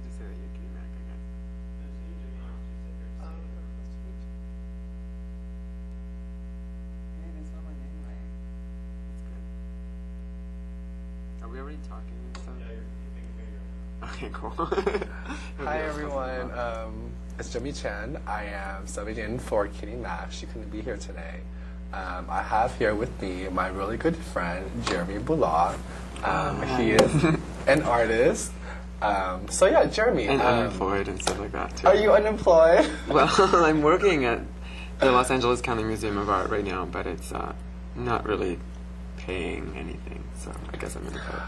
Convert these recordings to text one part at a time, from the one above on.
to say that you're Kitty Mak, I guess. Hey, that's not my name, right? That's good. Are we already talking and stuff? Okay, cool. Hi everyone, it's Jeremy Chen. I am subbing in for Kitty Mak. She couldn't be here today. I have here with me my really good friend, Jeremy Boulat. He is an artist. So yeah, Jeremy. And unemployed and stuff like that too. Are you unemployed? Well, I'm working at the Los Angeles County Museum of Art right now, but it's not really paying anything, so I guess I'm unemployed.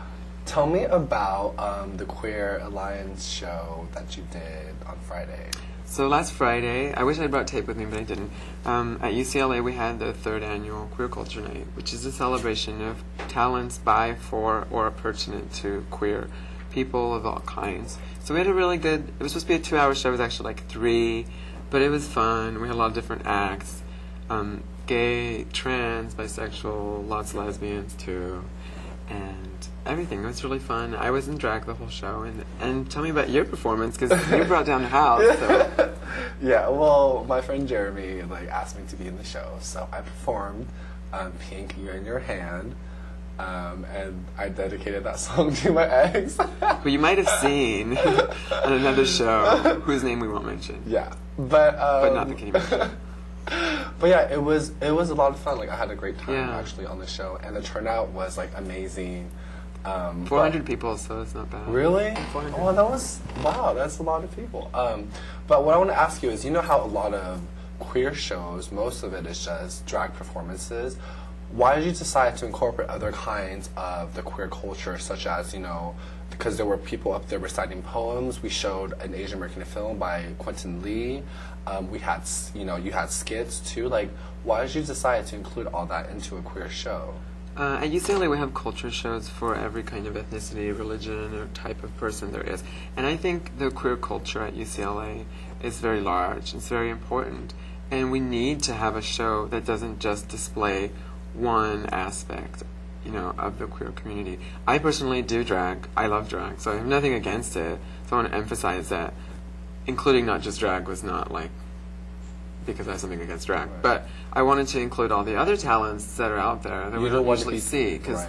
Tell me about the Queer Alliance show that you did on Friday. So last Friday, I wish I brought tape with me, but I didn't. At UCLA, we had the 3rd annual Queer Culture Night, which is a celebration of talents by, for, or pertinent to queer people of all kinds. So we had a really good, it was supposed to be a 2-hour show, it was actually like 3, but it was fun. We had a lot of different acts. Gay, trans, bisexual, lots of lesbians too, and everything. It was really fun. I was in drag the whole show, and tell me about your performance, because you brought down the house. So. Yeah, well, my friend Jeremy asked me to be in the show, so I performed Pink, You're in Your Hand, and I dedicated that song to my ex. Who you might have seen on another show, whose name we won't mention. Yeah, but not the Kitty Mak show. But yeah, it was a lot of fun. I had a great time actually on the show, and the turnout was amazing. 400 people, so it's not bad. Really? 400. Oh, wow, that's a lot of people. But what I want to ask you is, you know how a lot of queer shows, most of it is just drag performances. Why did you decide to incorporate other kinds of the queer culture, such as, because there were people up there reciting poems. We showed an Asian American film by Quentin Lee. We had, you had skits too. Why did you decide to include all that into a queer show? At UCLA, we have culture shows for every kind of ethnicity, religion, or type of person there is. And I think the queer culture at UCLA is very large. It's very important. And we need to have a show that doesn't just display one aspect, of the queer community. I personally do drag. I love drag, so I have nothing against it. So I want to emphasize that including not just drag was not because I have something against drag, right. But I wanted to include all the other talents that are out there that we don't usually see, because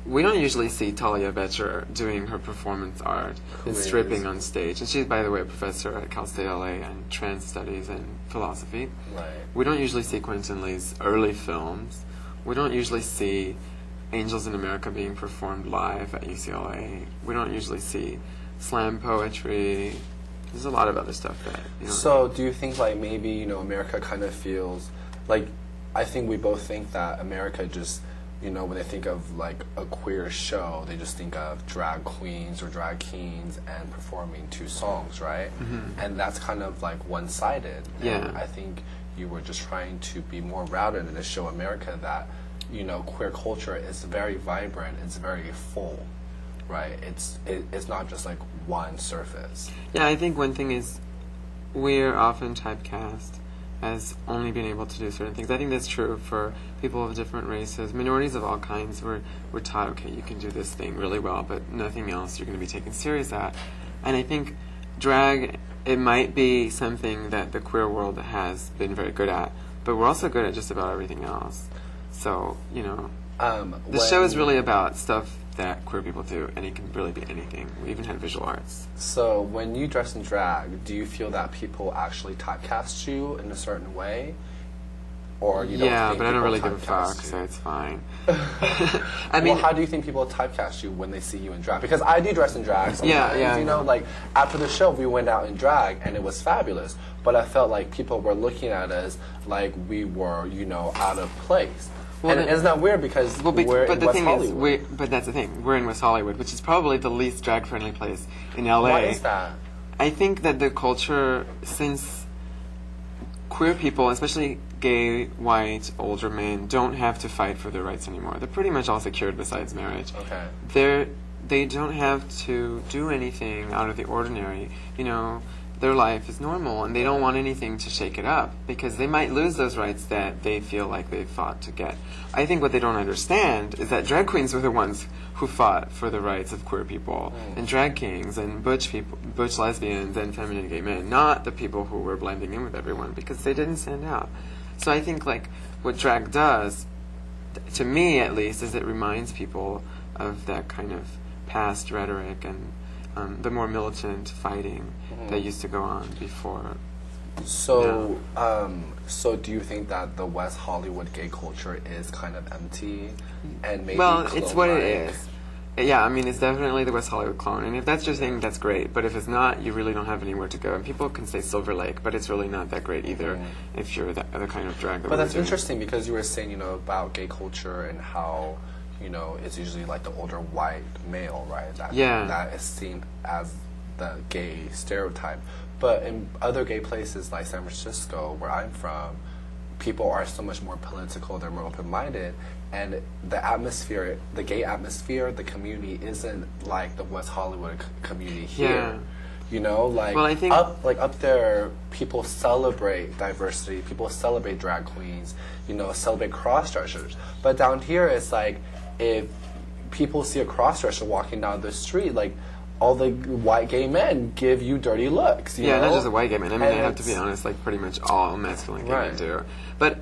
we don't usually see Talia Betcher doing her performance art and stripping on stage. And she's, by the way, a professor at Cal State LA in trans studies and philosophy. Right. We don't usually see Quentin Lee's early films. We don't usually see Angels in America being performed live at UCLA. We don't usually see slam poetry. There's a lot of other stuff that, So do you think maybe, America kind of feels I think we both think that America just, when they think of a queer show, they just think of drag queens or drag kings and performing 2 songs, right? Mm-hmm. And that's kind of one-sided. Yeah. And I think you were just trying to be more rounded and to show America that, queer culture is very vibrant, it's very full. Right, it's not just one surface. Yeah, I think one thing is we're often typecast as only being able to do certain things. I think that's true for people of different races, minorities of all kinds. We're taught, okay, you can do this thing really well, but nothing else you're going to be taken serious at. And I think drag, it might be something that the queer world has been very good at, but we're also good at just about everything else. So, the show is really about stuff that queer people do, and it can really be anything. We even had visual arts. So when you dress in drag, do you feel that people actually typecast you in a certain way? Or you don't think but I don't really people give a fuck, typecast you? so it's fine. Well, how do you think people typecast you when they see you in drag? Because I do dress in drag sometimes. After the show, we went out in drag, and it was fabulous. But I felt like people were looking at us like we were, out of place. Well, and isn't that weird because we're in West Hollywood? But that's the thing. We're in West Hollywood, which is probably the least drag-friendly place in LA. Why is that? I think that the culture, since queer people, especially gay, white, older men, don't have to fight for their rights anymore. They're pretty much all secured besides marriage. Okay. They don't have to do anything out of the ordinary. their life is normal, and they don't want anything to shake it up because they might lose those rights that they feel like they fought to get. I think what they don't understand is that drag queens were the ones who fought for the rights of queer people, and drag kings and butch people, butch lesbians and feminine gay men, not the people who were blending in with everyone because they didn't stand out. So I think like what drag does, to me at least, is it reminds people of that kind of past rhetoric and the more militant fighting that used to go on before. So, so do you think that the West Hollywood gay culture is kind of empty and maybe Well, it's what it clone-like? is. Yeah, I mean, it's definitely the West Hollywood clone. And if that's your thing, that's great. But if it's not, you really don't have anywhere to go. And people can say Silver Lake, but it's really not that great either if you're the kind of drag that But we're that's doing. interesting because you were saying, about gay culture and how, it's usually like the older white male, right? That is seen as the gay stereotype. But in other gay places like San Francisco, where I'm from, people are so much more political, they're more open-minded, and the atmosphere, the gay atmosphere, the community isn't like the West Hollywood community here. Well, I think up there, people celebrate diversity, people celebrate drag queens, celebrate cross-dressers. But down here, it's like, if people see a cross-dresser walking down the street, like, all the white gay men give you dirty looks, you know? not just the white gay men. I mean, And I have to be it's- honest, like, pretty much all masculine gay men Right. do. But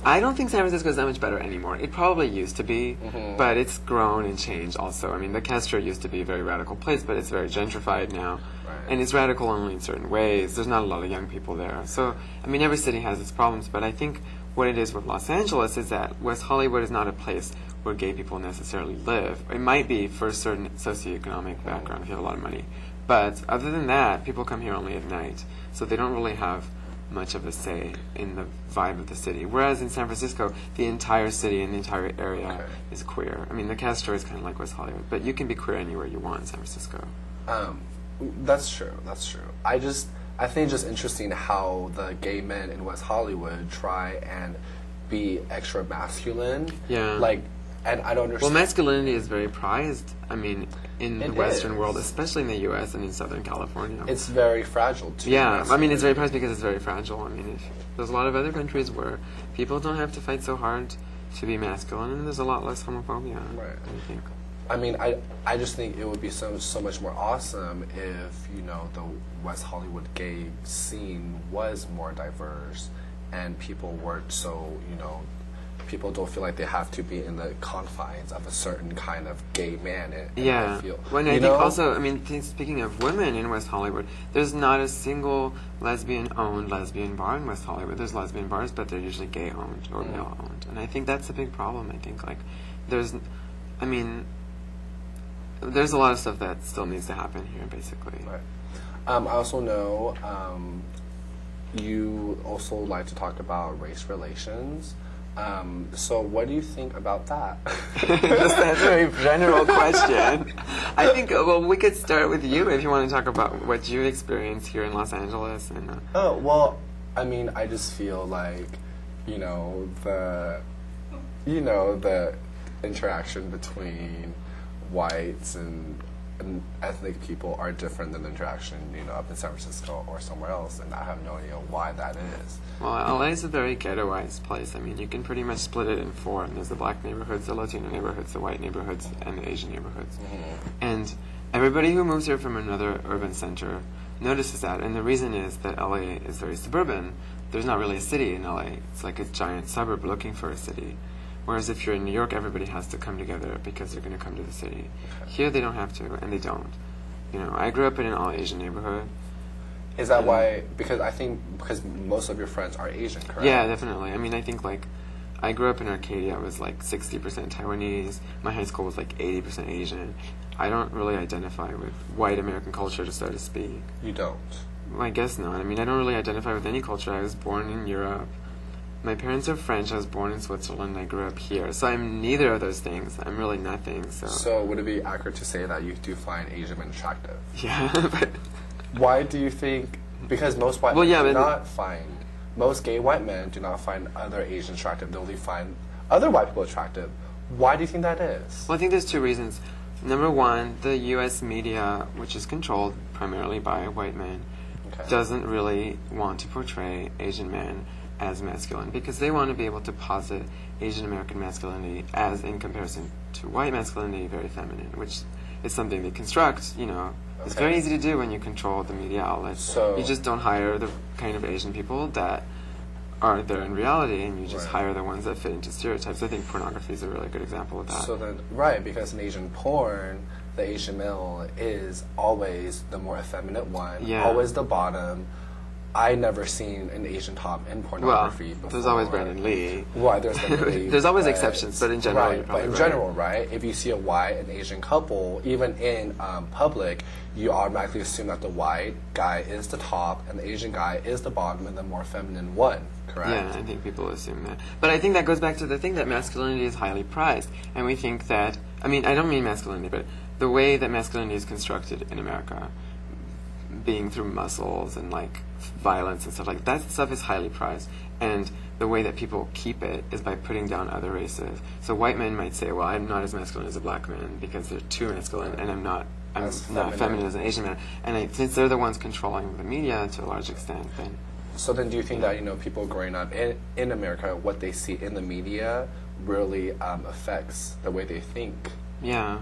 I don't think San Francisco is that much better anymore. It probably used to be, but it's grown and changed also. I mean, the Castro used to be a very radical place, but it's very gentrified now. Right. And it's radical only in certain ways. There's not a lot of young people there. So, I mean, every city has its problems, but I think what it is with Los Angeles is that West Hollywood is not a place where gay people necessarily live. It might be for a certain socioeconomic background if you have a lot of money. But other than that, people come here only at night. So they don't really have much of a say in the vibe of the city. Whereas in San Francisco, the entire city and the entire area is queer. I mean, the Castro is kind of like West Hollywood, but you can be queer anywhere you want in San Francisco. That's true. That's true. I think it's just interesting how the gay men in West Hollywood try and be extra masculine. Yeah. And I don't understand. Well, masculinity is very prized, I mean, in the It Western is. world, especially in the U.S. and in Southern California. It's very fragile, too. Yeah, I mean, it's very prized because it's very fragile. I mean, there's a lot of other countries where people don't have to fight so hard to be masculine, and there's a lot less homophobia, Right. I think. I mean, I just think it would be so much more awesome if, the West Hollywood gay scene was more diverse and people weren't so, people don't feel like they have to be in the confines of a certain kind of gay man. Yeah. I feel, Well, and I think also, I mean, speaking of women in West Hollywood, there's not a single lesbian-owned lesbian bar in West Hollywood. There's lesbian bars, but they're usually gay-owned or male-owned. And I think that's a big problem. I think, there's a lot of stuff that still needs to happen here, basically. Right. I also know you also like to talk about race relations. So what do you think about that? Just a very general question. I think, we could start with you if you want to talk about what you experienced here in Los Angeles. And Oh, well, I mean, I just feel like, the interaction between whites and ethnic people are different than the interaction, up in San Francisco or somewhere else, and I have no idea why that is. Well, LA is a very ghettoized place. I mean, you can pretty much split it in four. And there's the black neighborhoods, the Latino neighborhoods, the white neighborhoods, and the Asian neighborhoods. And everybody who moves here from another urban center notices that. And the reason is that LA is very suburban. There's not really a city in LA. It's like a giant suburb looking for a city. Whereas if you're in New York, everybody has to come together because they're going to come to the city. Here, they don't have to, and they don't. I grew up in an all-Asian neighborhood. Is that why? Because most of your friends are Asian, correct? Yeah, definitely. I mean, I think, I grew up in Arcadia. I was, 60% Taiwanese. My high school was, 80% Asian. I don't really identify with white American culture, so to speak. You don't? Well, I guess not. I mean, I don't really identify with any culture. I was born in Europe. My parents are French. I was born in Switzerland. I grew up here. So I'm neither of those things. I'm really nothing. So would it be accurate to say that you do find Asian men attractive? Yeah, but why do you think? Because most white men do not find, most gay white men do not find other Asians attractive. They only find other white people attractive. Why do you think that is? Well, I think there's two reasons. Number one, the U.S. media, which is controlled primarily by white men, doesn't really want to portray Asian men as masculine because they want to be able to posit Asian American masculinity as, in comparison to white masculinity, very feminine, which is something they construct, you know. It's very easy to do when you control the media outlets. So you just don't hire the kind of Asian people that are there in reality, and you just hire the ones that fit into stereotypes. I think pornography is a really good example of that. So then, right, because in Asian porn, the Asian male is always the more effeminate one, always the bottom. I never seen an Asian top in pornography before. There's always Brandon Lee. Well, there's Brandon Lee. There's always exceptions, but in general, right. But in general, right, if you see a white and Asian couple, even in public, you automatically assume that the white guy is the top and the Asian guy is the bottom and the more feminine one, correct? Yeah, I think people assume that. But I think that goes back to the thing that masculinity is highly prized. And we think that, I mean, I don't mean masculinity, but the way that masculinity is constructed in America, being through muscles and like violence and stuff like that stuff is highly prized, and the way that people keep it is by putting down other races. So white men might say, well, I'm not as masculine as a black man because they're too masculine, and I'm not feminine as an Asian man. And since they're the ones controlling the media to a large extent, then so then do you think that, you know, people growing up in America, what they see in the media really affects the way they think? Yeah.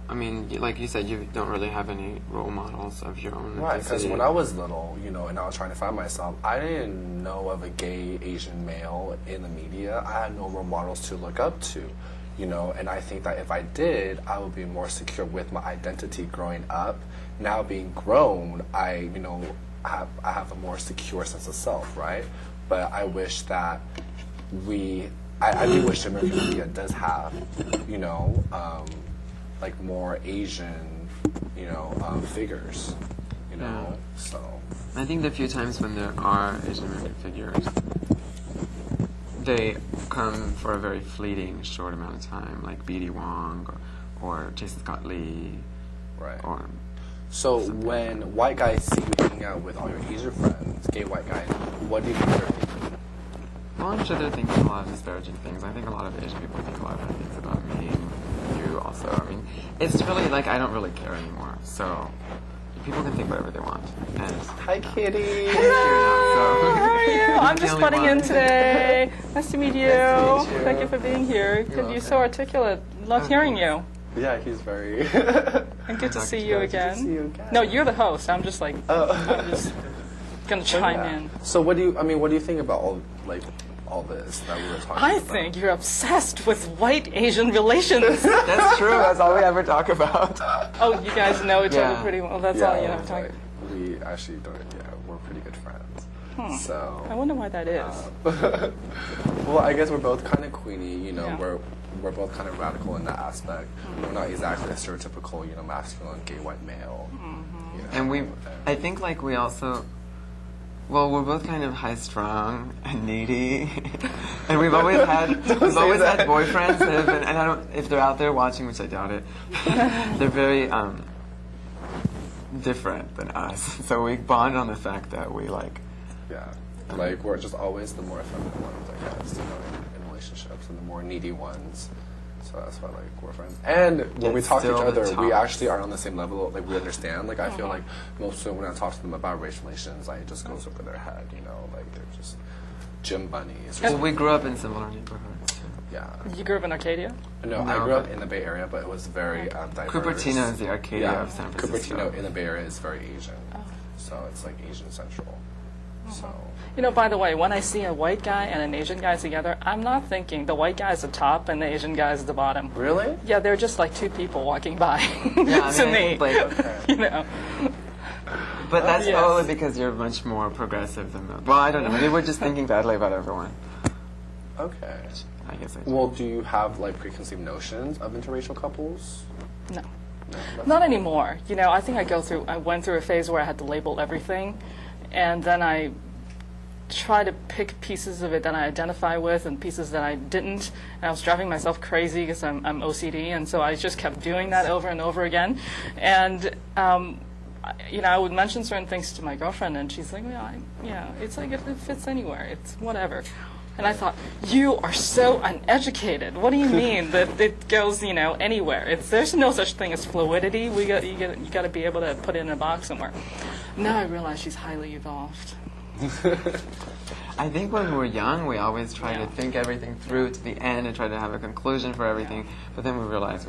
I mean, like you said, you don't really have any role models of your own. Right, because when I was little, you know, and I was trying to find myself, I didn't know of a gay Asian male in the media. I had no role models to look up to, you know, and I think that if I did, I would be more secure with my identity growing up. Now being grown, I have a more secure sense of self, right? But I wish that I do wish the American media does have, you know, like more Asian, you know, figures, you know, so. I think the few times when there are Asian American figures, they come for a very fleeting, short amount of time, like B.D. Wong or Jason Scott Lee. Right. Or so when white guys see you hanging out with all your Asian friends, gay white guys, what do you think they're thinking? Well, I'm sure they're thinking a lot of disparaging things. I think a lot of Asian people think a lot of things about me. You also. I mean, it's really like I don't really care anymore. So people can think whatever they want. And, Hi, Kitty. Hello. How are you? I'm just butting in today. Nice to meet you. Nice to meet you. Thank you for being here. You're so articulate. Love hearing you. Yeah, he's very. And good to see you again. Good to see you again. No, you're the host. I'm just like, I'm just gonna chime in. So what do you think about all this that we were talking about? I think you're obsessed with white Asian relations. That's true. That's all we ever talk about. Oh, you guys know each other pretty well. That's all you know. Like, we actually don't. Yeah, we're pretty good friends. So I wonder why that is. Well, I guess we're both kind of queenie. You know, we're both kind of radical in that aspect. We're not exactly a stereotypical, you know, masculine gay white male. You know, and I think like we also. Well, we're both kind of high-strung and needy, and we've always had boyfriends that have been, and I don't, if they're out there watching, which I doubt it, they're very different than us. So we bond on the fact that we like. Yeah, like we're just always the more feminine ones, I guess, you know, in relationships, and the more needy ones. So that's why, like, we're friends. And when we talk to each other, we actually are on the same level. Like, we understand. Like, I feel like most of when I talk to them about race relations, like, it just goes over their head, you know? Like, they're just gym bunnies. Well, we grew up in similar neighborhoods, too. Yeah. You grew up in Arcadia? No, I grew up in the Bay Area, but it was very diverse. Cupertino is the Arcadia of San Francisco. Cupertino in the Bay Area is very Asian. So it's, like, Asian Central. So... You know, by the way, when I see a white guy and an Asian guy together, I'm not thinking the white guy is the top and the Asian guy is the bottom. Really? Yeah, they're just like two people walking by yeah, to me. Like, you know. But that's probably because you're much more progressive than them. Well, I don't know. Maybe we're just thinking badly about everyone. Okay. I guess I do. Well, do you have, like, preconceived notions of interracial couples? No. Not anymore. You know, I think I went through a phase where I had to label everything, and then I try to pick pieces of it that I identify with and pieces that I didn't. And I was driving myself crazy because I'm OCD, and so I just kept doing that over and over again. And you know, I would mention certain things to my girlfriend, and she's like, "Yeah, it's like if it fits anywhere, it's whatever." And I thought, you are so uneducated. What do you mean that it goes, you know, anywhere? There's no such thing as fluidity. You got to be able to put it in a box somewhere. Now I realize she's highly evolved. I think when we're young, we always try Yeah. to think everything through to the end and try to have a conclusion for everything, but then we realize